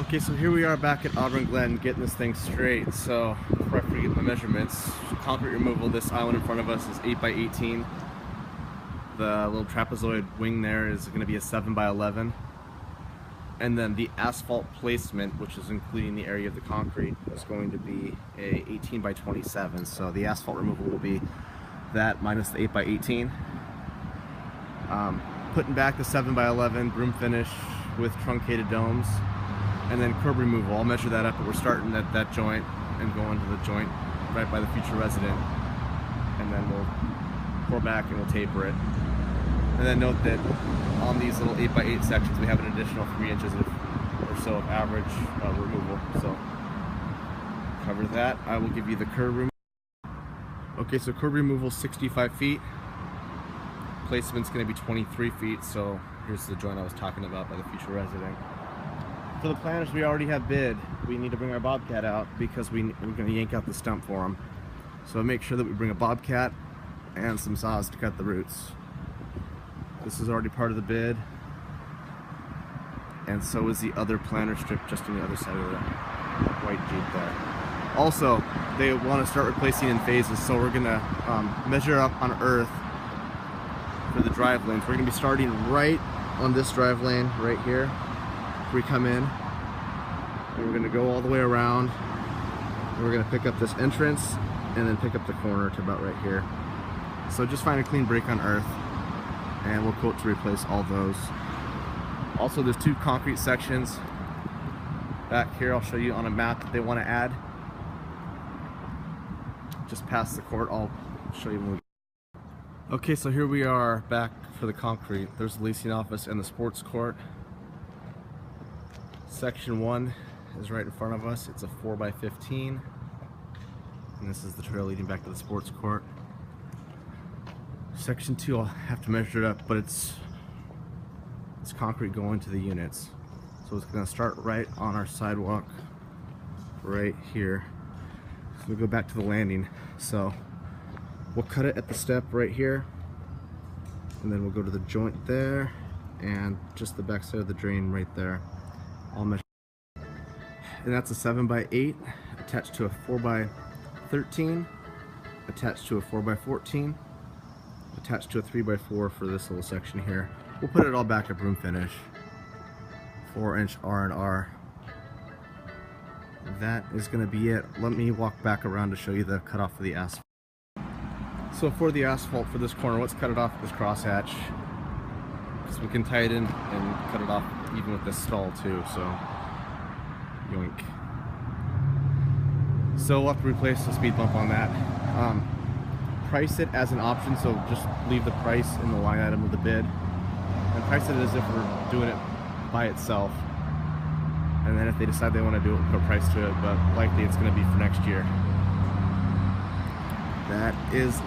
Okay, so here we are back at Auburn Glen getting this thing straight. So before I forget my measurements, concrete removal, this island in front of us is 8 by 18. The little trapezoid wing there is going to be a 7 by 11. And then the asphalt placement, which is including the area of the concrete, is going to be a 18 by 27. So the asphalt removal will be that minus the 8 by 18. Putting back the 7 by 11 broom finish with truncated domes. And then curb removal, I'll measure that up, but we're starting at that joint and going to the joint right by the future resident. And then we'll pour back and we'll taper it. And then note that on these little 8 by 8 sections, we have an additional 3 inches or so of average removal. So cover that. I will give you the curb removal. Okay, so curb removal 65 feet. Placement's going to be 23 feet. So here's the joint I was talking about by the future resident. For the planners we already have bid, we need to bring our bobcat out because we're going to yank out the stump for them. So make sure that we bring a bobcat and some saws to cut the roots. This is already part of the bid, and so is the other planter strip just on the other side of the white Jeep there. Also, they want to start replacing in phases, so we're going to measure up on earth for the drive lanes. We're going to be starting right on this drive lane right here. We come in and we're going to go all the way around, and we're going to pick up this entrance and then pick up the corner to about right here. So just find a clean break on earth and we'll quote to replace all those. Also, there's 2 concrete sections back here. I'll show you on a map that they want to add just past the court. I'll show you when we... Okay, so here we are back for the concrete. There's the leasing office and the sports court. Section 1 is right in front of us. It's a 4 by 15, and this is the trail leading back to the sports court. Section 2, I'll have to measure it up, but it's concrete going to the units. So it's going to start right on our sidewalk right here. So we'll go back to the landing. So we'll cut it at the step right here, and then we'll go to the joint there and just the back side of the drain right there. I'll measure, and that's a 7 by 8 attached to a 4 by 13, attached to a 4 by 14, attached to a 3 by 4 for this little section here. We'll put it all back to broom finish, 4-inch R&R. That is going to be it. Let me walk back around to show you the cutoff of the asphalt. So for the asphalt for this corner, let's cut it off with this crosshatch, because we can tie it in and cut it off even with this stall too, so yoink. So we'll have to replace the speed bump on that. Price it as an option, so just leave the price in the line item of the bid, and price it as if we're doing it by itself. And then if they decide they want to do it, we'll put a price to it, but likely it's going to be for next year. That is